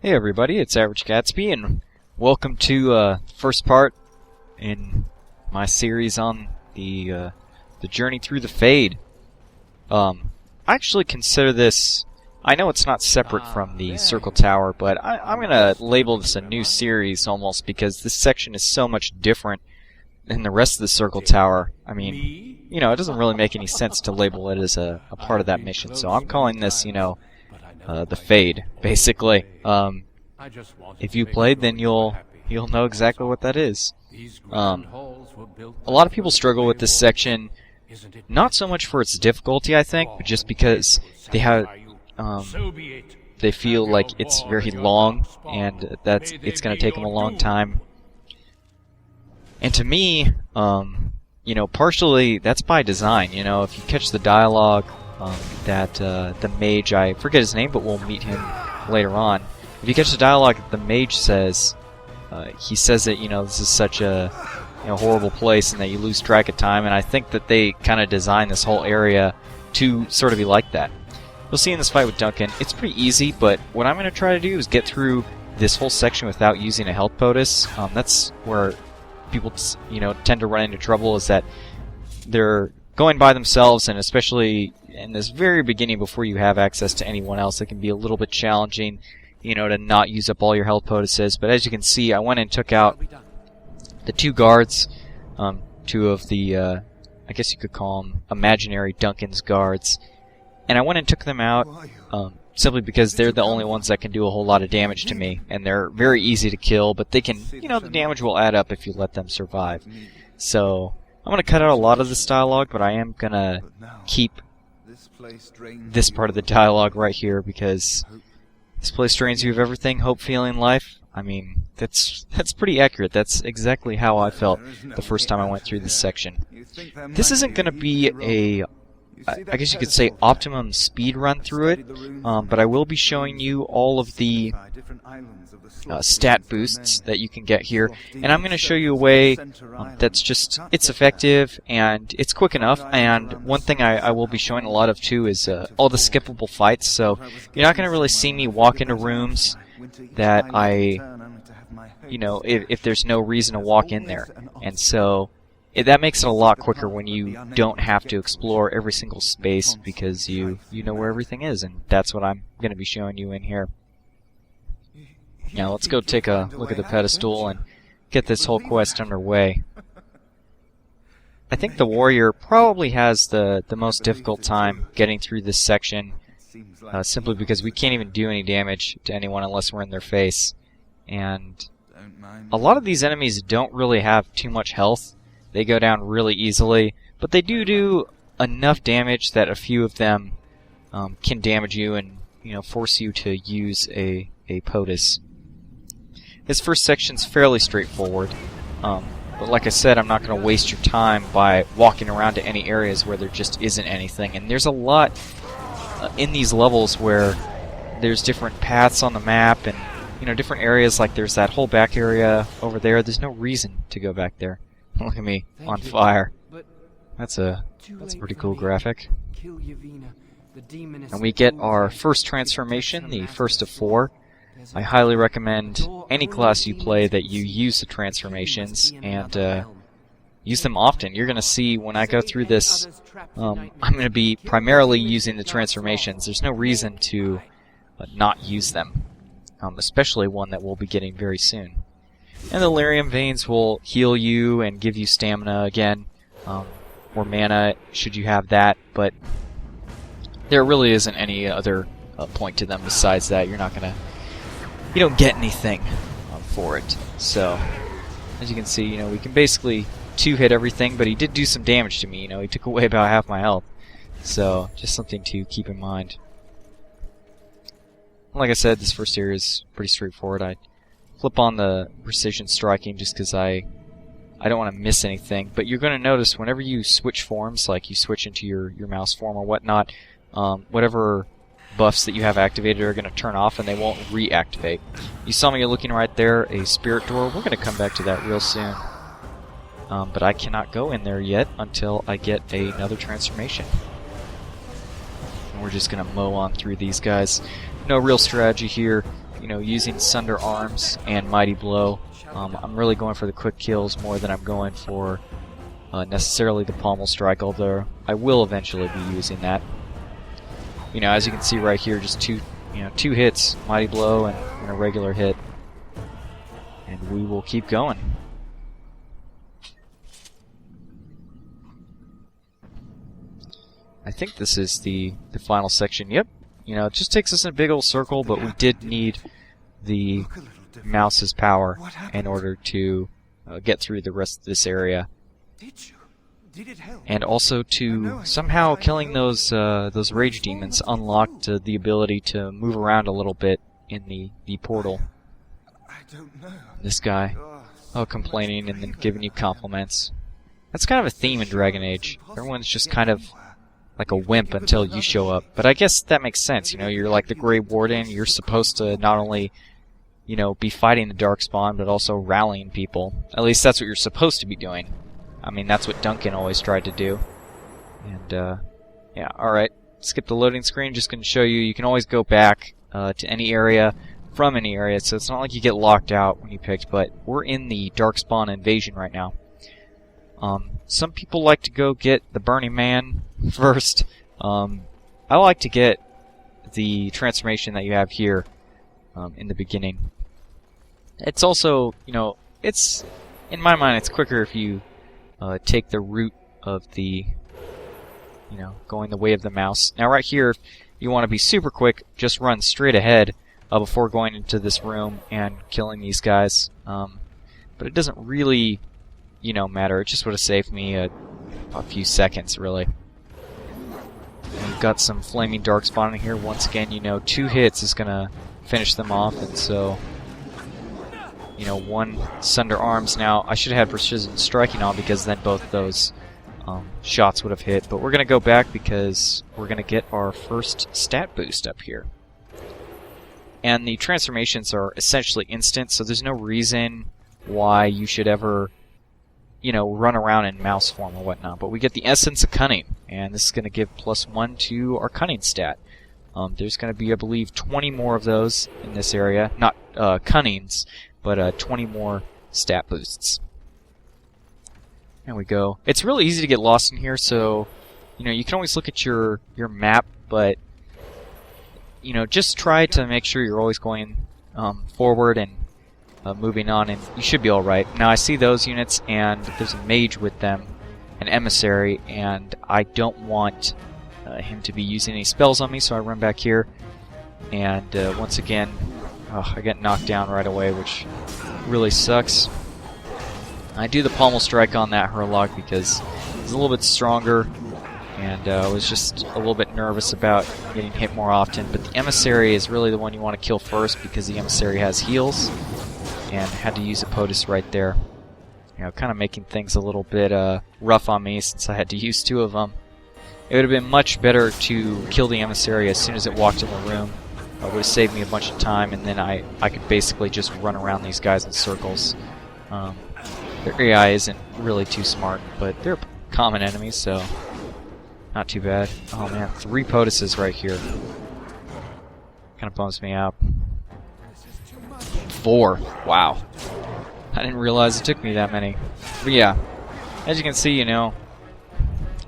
Hey everybody, it's Average Gatsby, and welcome to first part in my series on the journey through the Fade. I actually consider this. I know it's not separate from the Circle Tower, but I'm gonna label this a new series almost because this section is so much different than the rest of the Circle Tower. I mean, you know, it doesn't really make any sense to label it as a part of that mission, so I'm calling this, you know, the Fade, basically. If you played, then you'll know exactly what that is. A lot of people struggle with this section, not so much for its difficulty, I think, but just because they have they feel like it's very long and that it's going to take them a long time. And to me, you know, partially that's by design. You know, if you catch the dialogue that the mage, I forget his name, but we'll meet him later on. If you catch the dialogue that the mage says, he says that, you know, this is such a horrible place and that you lose track of time, and I think that they kind of designed this whole area to sort of be like that. You'll see in this fight with Duncan, it's pretty easy, but what I'm going to try to do is get through this whole section without using a health potus. That's where people, you know, tend to run into trouble, is that they're going by themselves, and especially in this very beginning before you have access to anyone else, it can be a little bit challenging, you know, to not use up all your health potuses. But as you can see, I went and took out the two guards, two of the, I guess you could call them imaginary Duncan's guards, and I went and took them out simply because they're the only ones that can do a whole lot of damage to me, and they're very easy to kill, but they can, you know, the damage will add up if you let them survive. So I'm going to cut out a lot of this dialogue, but I am going to keep this part of the dialogue right here, because this place drains you of everything, hope, feeling, life. I mean, that's pretty accurate. That's exactly how I felt the first time I went through this section. This isn't going to be a, I guess you could say, optimum speed run through it, but I will be showing you all of the stat boosts that you can get here, and I'm going to show you a way that's just, it's effective and it's quick enough. And one thing I will be showing a lot of too is all the skippable fights, so you're not going to really see me walk into rooms that you know, if there's no reason to walk in there, and so that makes it a lot quicker when you don't have to explore every single space, because you know where everything is, and that's what I'm going to be showing you in here. Now let's go take a look at the pedestal and get this whole quest underway. I think the warrior probably has the most difficult time getting through this section, simply because we can't even do any damage to anyone unless we're in their face. And a lot of these enemies don't really have too much health. They go down really easily, but they do enough damage that a few of them can damage you and, you know, force you to use a POTUS. This first section's fairly straightforward, but like I said, I'm not going to waste your time by walking around to any areas where there just isn't anything. And there's a lot in these levels where there's different paths on the map and, you know, different areas. Like there's that whole back area over there. There's no reason to go back there. Look at me on fire. That's a pretty cool graphic. And we get our first transformation, the first of 4. I highly recommend any class you play that you use the transformations and use them often. You're going to see when I go through this, I'm going to be primarily using the transformations. There's no reason to not use them, especially one that we'll be getting very soon. And the Lyrium Veins will heal you and give you stamina again, or mana should you have that, but there really isn't any other point to them besides that. You don't get anything for it. So, as you can see, you know, we can basically 2-hit everything, but he did do some damage to me. You know, he took away about half my health. So, just something to keep in mind. Like I said, this first area is pretty straightforward. I flip on the precision striking just because I don't want to miss anything. But you're going to notice whenever you switch forms, like you switch into your mouse form or whatnot, whatever buffs that you have activated are going to turn off and they won't reactivate. You saw me looking right there, a spirit door. We're going to come back to that real soon. But I cannot go in there yet until I get another transformation. And we're just going to mow on through these guys. No real strategy here. you know, using Sunder Arms and Mighty Blow. I'm really going for the quick kills more than I'm going for necessarily the Pommel Strike, although I will eventually be using that. You know, as you can see right here, just two hits, Mighty Blow and a regular hit, and we will keep going. I think this is the final section. Yep. You know, it just takes us in a big old circle, but we did need the mouse's power in order to get through the rest of this area. Did it help? And also to somehow killing those rage demons unlocked the ability to move around a little bit in the portal. I don't know. This guy, complaining and then giving you compliments. That's kind of a theme in Dragon Age. Everyone's just kind of like a wimp until you show up. But I guess that makes sense, you know, you're like the Grey Warden, you're supposed to not only, you know, be fighting the Darkspawn, but also rallying people. At least that's what you're supposed to be doing. I mean, that's what Duncan always tried to do. And, yeah, alright. Skip the loading screen, just going to show you, you can always go back to any area, from any area, so it's not like you get locked out when you picked, but we're in the Darkspawn invasion right now. Some people like to go get the Burning Man first. I like to get the transformation that you have here in the beginning. It's also, you know, it's, in my mind, it's quicker if you take the route of the, you know, going the way of the mouse. Now right here, if you want to be super quick, just run straight ahead before going into this room and killing these guys. But it doesn't really, you know, matter. It just would have saved me a few seconds, really. And we've got some Flaming Darkspawn in here. Once again, you know, 2 hits is going to finish them off, and so, you know, 1 Sunder Arms. Now, I should have had Precision Striking on because then both those shots would have hit, but we're going to go back because we're going to get our first stat boost up here. And the transformations are essentially instant, so there's no reason why you should ever, you know, run around in mouse form or whatnot. But we get the Essence of Cunning, and this is going to give +1 to our Cunning stat. There's going to be, I believe, 20 more of those in this area. Not Cunnings, but 20 more stat boosts. There we go. It's really easy to get lost in here, so, you know, you can always look at your map, but, you know, just try to make sure you're always going forward and moving on, and you should be alright. Now, I see those units, and there's a mage with them, an emissary, and I don't want him to be using any spells on me, so I run back here, and once again, I get knocked down right away, which really sucks. I do the Pommel Strike on that Herlock because it's a little bit stronger, and I was just a little bit nervous about getting hit more often, but the Emissary is really the one you want to kill first because the Emissary has heals, and had to use a POTUS right there. You know, kind of making things a little bit rough on me since I had to use 2 of them. It would have been much better to kill the Emissary as soon as it walked in the room. It would have saved me a bunch of time, and then I could basically just run around these guys in circles. Their AI isn't really too smart, but they're common enemies, so not too bad. Oh man, 3 POTUSes right here. Kind of bums me out. 4. Wow. I didn't realize it took me that many. But yeah, as you can see, you know,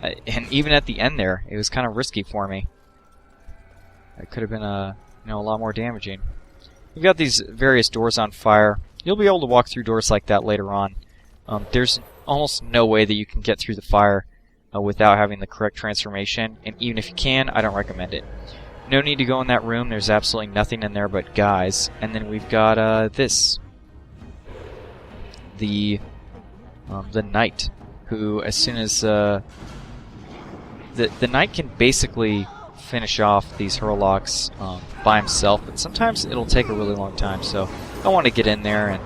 and even at the end there, it was kind of risky for me. It could have been you know, a lot more damaging. You've got these various doors on fire. You'll be able to walk through doors like that later on. There's almost no way that you can get through the fire without having the correct transformation, and even if you can, I don't recommend it. No need to go in that room. There's absolutely nothing in there but guys. And then we've got this. The Knight, who as soon as the Knight can basically finish off these Herlocks by himself, but sometimes it'll take a really long time, so I want to get in there and,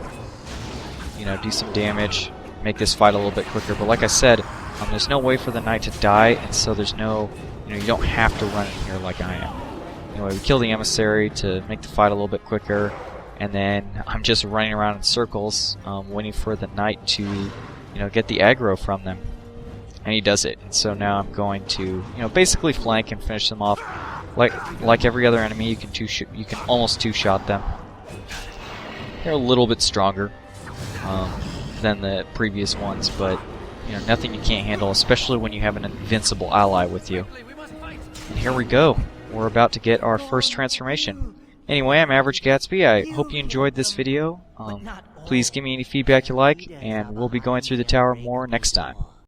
you know, do some damage, make this fight a little bit quicker. But like I said, there's no way for the Knight to die, and so there's no, you know, you don't have to run in here like I am. Anyway, we kill the Emissary to make the fight a little bit quicker, and then I'm just running around in circles, waiting for the Knight to, you know, get the aggro from them. And he does it, and so now I'm going to, you know, basically flank and finish them off. Like every other enemy, you can almost two-shot them. They're a little bit stronger than the previous ones, but you know, nothing you can't handle, especially when you have an invincible ally with you. And here we go. We're about to get our first transformation. Anyway, I'm Average Gatsby. I hope you enjoyed this video. Please give me any feedback you like, and we'll be going through the tower more next time.